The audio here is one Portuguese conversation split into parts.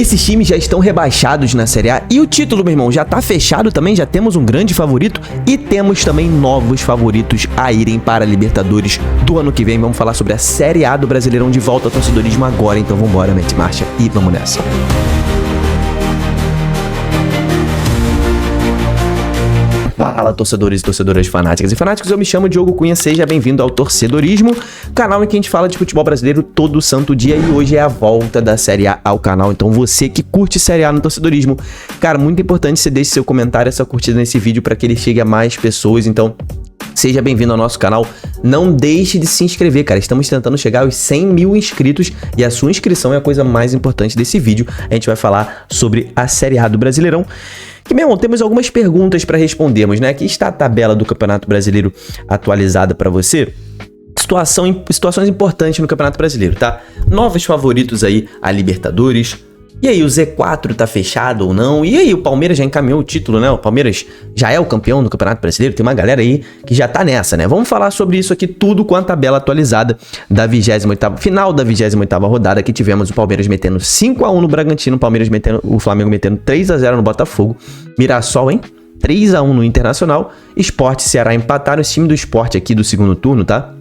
Esses times já estão rebaixados na Série A e o título, meu irmão, já tá fechado também, já temos um grande favorito e temos também novos favoritos a irem para a Libertadores do ano que vem. Vamos falar sobre a Série A do Brasileirão de volta ao torcedorismo agora, então vambora, mete marcha e vamos nessa. Fala, torcedores e torcedoras fanáticas e fanáticos, eu me chamo Diogo Cunha, seja bem-vindo ao Torcedorismo, canal em que a gente fala de futebol brasileiro todo santo dia e hoje é a volta da Série A ao canal, então você que curte Série A no Torcedorismo, cara, muito importante você deixe seu comentário, essa curtida nesse vídeo para que ele chegue a mais pessoas, então seja bem-vindo ao nosso canal, não deixe de se inscrever, cara, estamos tentando chegar aos 100 mil inscritos e a sua inscrição é a coisa mais importante desse vídeo, a gente vai falar sobre a Série A do Brasileirão. Que, meu irmão, temos algumas perguntas para respondermos, né? Aqui está a tabela do Campeonato Brasileiro atualizada para você. Situações importantes no Campeonato Brasileiro, tá? Novos favoritos aí a Libertadores. E aí, o Z4 tá fechado ou não? E aí, o Palmeiras já encaminhou o título, né? O Palmeiras já é o campeão do Campeonato Brasileiro. Tem uma galera aí que já tá nessa, né? Vamos falar sobre isso aqui tudo com a tabela atualizada da 28ª, final da 28ª rodada, que tivemos o Palmeiras metendo 5-1 no Bragantino, o Flamengo metendo 3-0 no Botafogo, Mirassol, hein? 3-1 no Internacional, Sport e Ceará empataram. Esse time do Sport aqui do segundo turno, tá?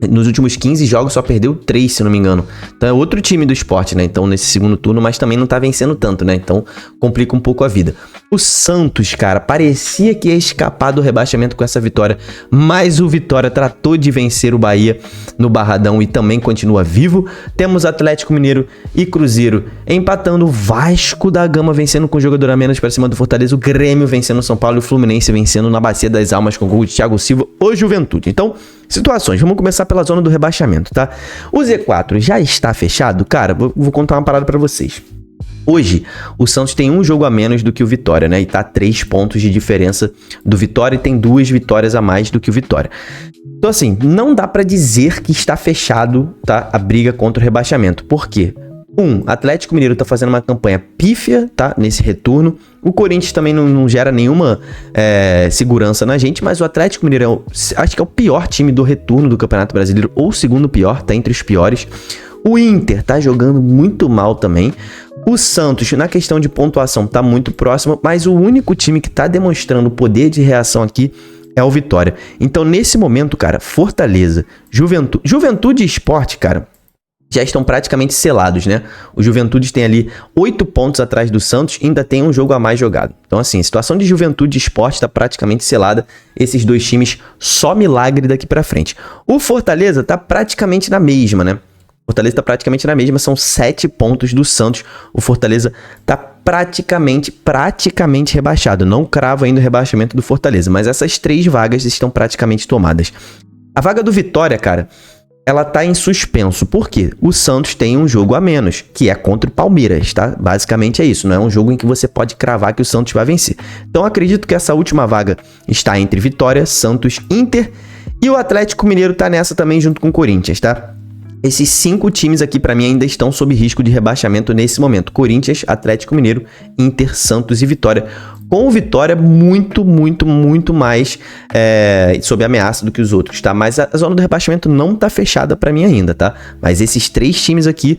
Nos últimos 15 jogos só perdeu 3, se não me engano. Então é outro time do Sport, né? Então nesse segundo turno, mas também não tá vencendo tanto, né? Então complica um pouco a vida. O Santos, cara, parecia que ia escapar do rebaixamento com essa vitória, mas o Vitória tratou de vencer o Bahia no Barradão e também continua vivo. Temos Atlético Mineiro e Cruzeiro empatando, o Vasco da Gama vencendo com jogador a menos para cima do Fortaleza, o Grêmio vencendo o São Paulo e o Fluminense vencendo na Bacia das Almas com o gol de Thiago Silva, o Juventude. Então, situações, vamos começar pela zona do rebaixamento, tá? O Z4 já está fechado? Cara, vou contar uma parada pra vocês. Hoje, o Santos tem um jogo a menos do que o Vitória, né? E tá 3 pontos de diferença do Vitória e tem 2 vitórias a mais do que o Vitória. Então, assim, não dá pra dizer que está fechado, tá? A briga contra o rebaixamento. Por quê? Atlético Mineiro tá fazendo uma campanha pífia, tá? Nesse retorno. O Corinthians também não gera nenhuma segurança na gente, mas o Atlético Mineiro acho que é o pior time do retorno do Campeonato Brasileiro, ou o segundo pior, tá entre os piores. O Inter tá jogando muito mal também. O Santos, na questão de pontuação, tá muito próximo, mas o único time que tá demonstrando poder de reação aqui é o Vitória. Então, nesse momento, cara, Fortaleza, Juventude e Sport, cara, já estão praticamente selados, né? O Juventude tem ali 8 pontos atrás do Santos e ainda tem um jogo a mais jogado. Então, assim, a situação de Juventude e Sport está praticamente selada. Esses dois times, só milagre daqui pra frente. O Fortaleza tá praticamente na mesma, né? Fortaleza tá praticamente na mesma, são 7 pontos do Santos. O Fortaleza tá praticamente rebaixado. Não cravo ainda o rebaixamento do Fortaleza, mas essas 3 vagas estão praticamente tomadas. A vaga do Vitória, cara, ela tá em suspenso. Por quê? O Santos tem um jogo a menos, que é contra o Palmeiras, tá? Basicamente é isso. Não é um jogo em que você pode cravar que o Santos vai vencer. Então acredito que essa última vaga está entre Vitória, Santos, Inter e o Atlético Mineiro tá nessa também junto com o Corinthians, tá? Esses 5 times aqui pra mim ainda estão sob risco de rebaixamento nesse momento. Corinthians, Atlético Mineiro, Inter, Santos e Vitória. Com o Vitória muito mais sob ameaça do que os outros, tá? Mas a zona do rebaixamento não tá fechada pra mim ainda, tá? Mas esses 3 times aqui,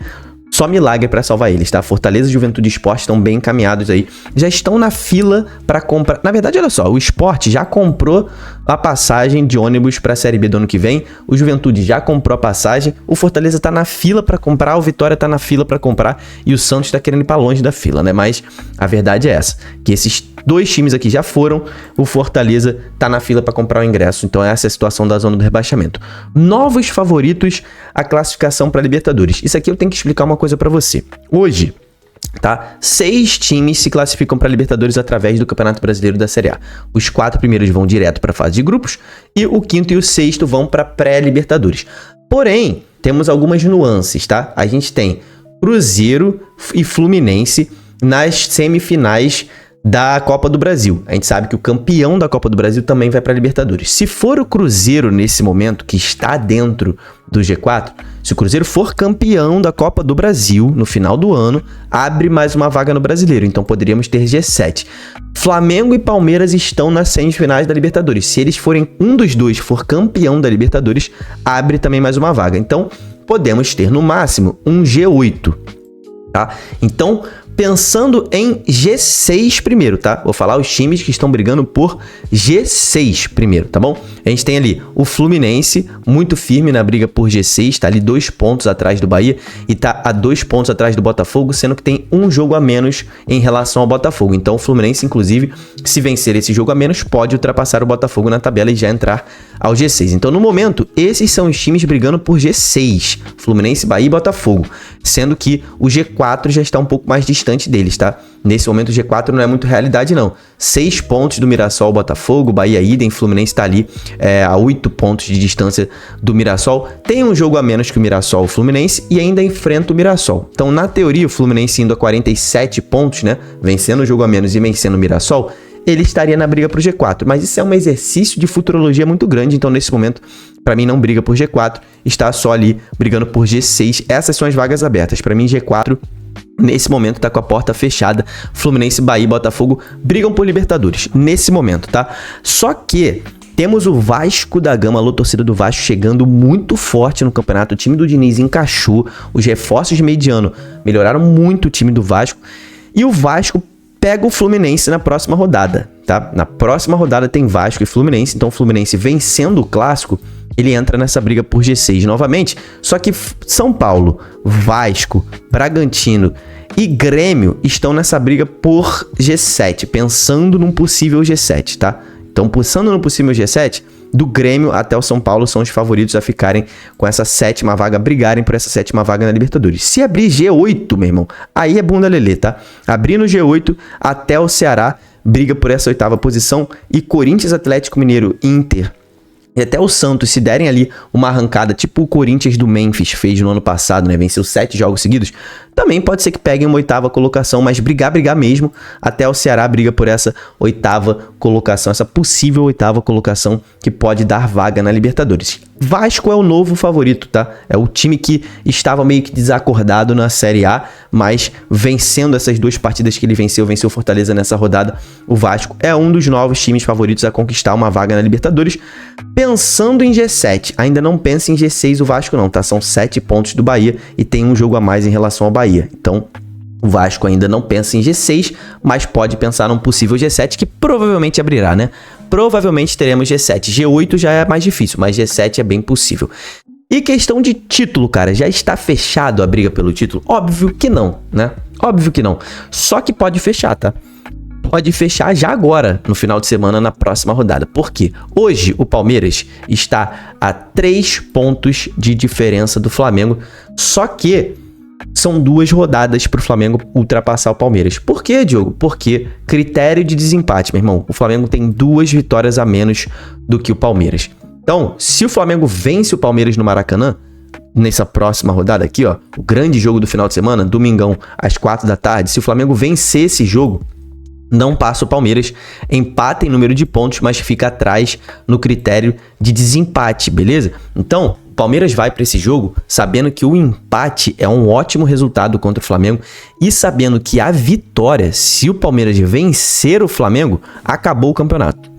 só milagre pra salvar eles, tá? Fortaleza, Juventude e Sport estão bem encaminhados aí. Já estão na fila pra comprar. Na verdade, olha só, o Sport já comprou a passagem de ônibus pra Série B do ano que vem. O Juventude já comprou a passagem. O Fortaleza tá na fila pra comprar. O Vitória tá na fila pra comprar. E o Santos tá querendo ir pra longe da fila, né? Mas a verdade é essa, que esses 2 times aqui já foram. O Fortaleza tá na fila pra comprar o ingresso. Então essa é a situação da zona do rebaixamento. Novos favoritos à classificação pra Libertadores. Isso aqui eu tenho que explicar uma coisa pra você. Hoje, tá? 6 times se classificam para Libertadores através do Campeonato Brasileiro da Série A. Os 4 primeiros vão direto para a fase de grupos e o 5º e o 6º vão para pré-Libertadores. Porém, temos algumas nuances, tá? A gente tem Cruzeiro e Fluminense nas semifinais da Copa do Brasil. A gente sabe que o campeão da Copa do Brasil também vai para a Libertadores. Se for o Cruzeiro nesse momento, que está dentro do G4, se o Cruzeiro for campeão da Copa do Brasil no final do ano, abre mais uma vaga no Brasileiro. Então poderíamos ter G7. Flamengo e Palmeiras estão nas semifinais da Libertadores. Se eles forem, um dos dois for campeão da Libertadores, abre também mais uma vaga. Então podemos ter no máximo um G8. Tá? Então, pensando em G6 primeiro, tá? Vou falar os times que estão brigando por G6 primeiro, tá bom? A gente tem ali o Fluminense, muito firme na briga por G6, tá ali 2 pontos atrás do Bahia e tá a 2 pontos atrás do Botafogo, sendo que tem um jogo a menos em relação ao Botafogo. Então o Fluminense, inclusive, se vencer esse jogo a menos, pode ultrapassar o Botafogo na tabela e já entrar ao G6. Então, no momento, esses são os times brigando por G6, Fluminense, Bahia e Botafogo, sendo que o G4 já está um pouco mais distante deles, tá? Nesse momento o G4 não é muito realidade, não. 6 pontos do Mirassol, Botafogo, Bahia idem, Fluminense tá ali a 8 pontos de distância do Mirassol. Tem um jogo a menos que o Mirassol, o Fluminense, e ainda enfrenta o Mirassol. Então, na teoria, o Fluminense indo a 47 pontos, né? Vencendo o jogo a menos e vencendo o Mirassol, ele estaria na briga pro G4. Mas isso é um exercício de futurologia muito grande, então nesse momento, para mim, não briga por G4, está só ali brigando por G6. Essas são as vagas abertas. Para mim, G4... nesse momento tá com a porta fechada. Fluminense, Bahia e Botafogo brigam por Libertadores, nesse momento, tá? Só que temos o Vasco da Gama, alô torcida do Vasco, chegando muito forte no campeonato. O time do Diniz encaixou, os reforços de meio de ano melhoraram muito o time do Vasco. E o Vasco pega o Fluminense na próxima rodada, tá? Na próxima rodada tem Vasco e Fluminense, então o Fluminense vencendo o clássico, ele entra nessa briga por G6 novamente, só que São Paulo, Vasco, Bragantino e Grêmio estão nessa briga por G7, pensando num possível G7, tá? Então, pensando no possível G7, do Grêmio até o São Paulo são os favoritos a ficarem com essa 7ª vaga, brigarem por essa 7ª vaga na Libertadores. Se abrir G8, meu irmão, aí é bunda lelê, tá? Abrindo G8 até o Ceará, briga por essa 8ª posição, e Corinthians, Atlético Mineiro, Inter e até o Santos, se derem ali uma arrancada, tipo o Corinthians do Memphis fez no ano passado, né? Venceu 7 jogos seguidos. Também pode ser que peguem uma 8ª colocação, mas brigar mesmo. Até o Ceará briga por essa 8ª colocação, essa possível 8ª colocação que pode dar vaga na Libertadores. Vasco é o novo favorito, tá? É o time que estava meio que desacordado na Série A, mas vencendo essas 2 partidas que ele venceu Fortaleza nessa rodada, o Vasco é um dos novos times favoritos a conquistar uma vaga na Libertadores. Pensando em G7, ainda não pensa em G6 o Vasco não, tá? São 7 pontos do Bahia e tem um jogo a mais em relação ao Bahia. Então, o Vasco ainda não pensa em G6, mas pode pensar num possível G7 que provavelmente abrirá, né? Provavelmente teremos G7. G8 já é mais difícil, mas G7 é bem possível. E questão de título, cara, já está fechado a briga pelo título? Óbvio que não, né? Óbvio que não. Só que pode fechar, tá? Pode fechar já agora, no final de semana, na próxima rodada. Por quê? Hoje, o Palmeiras está a 3 pontos de diferença do Flamengo, só que são 2 rodadas para o Flamengo ultrapassar o Palmeiras. Por quê, Diogo? Porque critério de desempate, meu irmão. O Flamengo tem 2 vitórias a menos do que o Palmeiras. Então, se o Flamengo vence o Palmeiras no Maracanã, nessa próxima rodada aqui, ó, o grande jogo do final de semana, domingão, às 4 da tarde, se o Flamengo vencer esse jogo, não passa o Palmeiras, empata em número de pontos, mas fica atrás no critério de desempate, beleza? Então, o Palmeiras vai para esse jogo sabendo que o empate é um ótimo resultado contra o Flamengo e sabendo que a vitória, se o Palmeiras vencer o Flamengo, acabou o campeonato.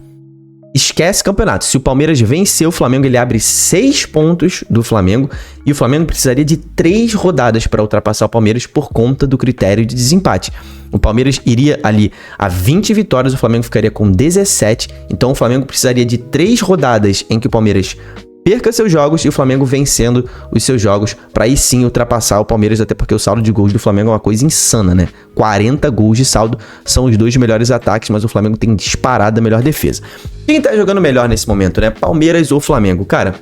Esquece campeonato. Se o Palmeiras vencer o Flamengo, ele abre 6 pontos do Flamengo e o Flamengo precisaria de 3 rodadas para ultrapassar o Palmeiras por conta do critério de desempate. O Palmeiras iria ali a 20 vitórias, o Flamengo ficaria com 17, então o Flamengo precisaria de 3 rodadas em que o Palmeiras perca seus jogos e o Flamengo vencendo os seus jogos para aí sim ultrapassar o Palmeiras, até porque o saldo de gols do Flamengo é uma coisa insana, né? 40 gols de saldo, são os 2 melhores ataques, mas o Flamengo tem disparado a melhor defesa. Quem tá jogando melhor nesse momento, né? Palmeiras ou Flamengo? Cara,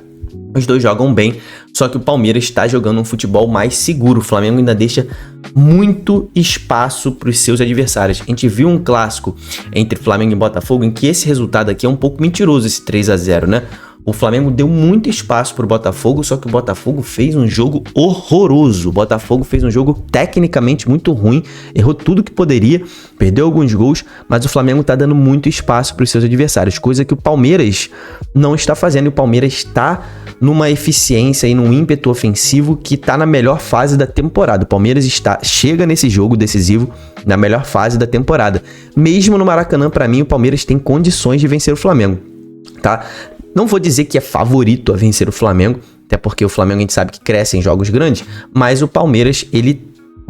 os 2 jogam bem, só que o Palmeiras está jogando um futebol mais seguro. O Flamengo ainda deixa muito espaço para os seus adversários. A gente viu um clássico entre Flamengo e Botafogo em que esse resultado aqui é um pouco mentiroso, esse 3-0, né? O Flamengo deu muito espaço pro Botafogo, só que o Botafogo fez um jogo horroroso. O Botafogo fez um jogo tecnicamente muito ruim, errou tudo que poderia, perdeu alguns gols, mas o Flamengo tá dando muito espaço pros seus adversários, coisa que o Palmeiras não está fazendo. E o Palmeiras está numa eficiência e num ímpeto ofensivo que tá na melhor fase da temporada. O Palmeiras chega nesse jogo decisivo na melhor fase da temporada. Mesmo no Maracanã, para mim, o Palmeiras tem condições de vencer o Flamengo, tá? Não vou dizer que é favorito a vencer o Flamengo, até porque o Flamengo a gente sabe que cresce em jogos grandes, mas o Palmeiras, ele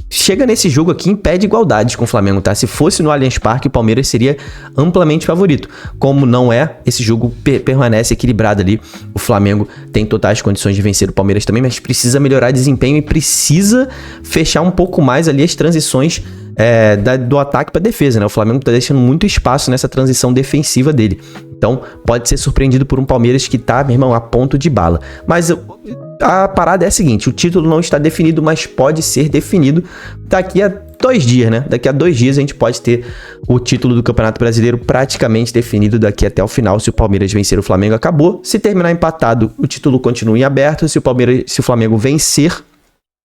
chega nesse jogo aqui em pé de igualdade com o Flamengo, tá? Se fosse no Allianz Parque, o Palmeiras seria amplamente favorito. Como não é, esse jogo permanece equilibrado ali. O Flamengo tem totais condições de vencer o Palmeiras também, mas precisa melhorar desempenho e precisa fechar um pouco mais ali as transições do ataque para defesa, né? O Flamengo tá deixando muito espaço nessa transição defensiva dele. Então, pode ser surpreendido por um Palmeiras que tá, meu irmão, a ponto de bala. Mas a parada é a seguinte, o título não está definido, mas pode ser definido daqui a 2 dias, né? Daqui a 2 dias a gente pode ter o título do Campeonato Brasileiro praticamente definido daqui até o final. Se o Palmeiras vencer, o Flamengo acabou. Se terminar empatado, o título continua em aberto. Se o Flamengo vencer,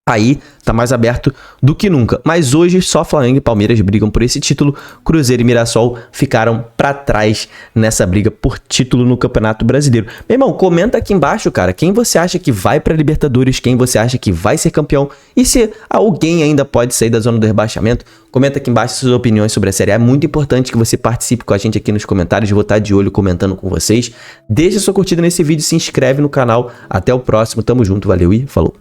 aí tá mais aberto do que nunca. Mas hoje só Flamengo e Palmeiras brigam por esse título. Cruzeiro e Mirassol ficaram pra trás nessa briga por título no Campeonato Brasileiro. Meu irmão, comenta aqui embaixo, cara, quem você acha que vai pra Libertadores, quem você acha que vai ser campeão e se alguém ainda pode sair da zona do rebaixamento. Comenta aqui embaixo suas opiniões sobre a Série A. É muito importante que você participe com a gente aqui nos comentários. Eu vou estar de olho comentando com vocês. Deixa sua curtida nesse vídeo, se inscreve no canal. Até o próximo. Tamo junto, valeu e falou.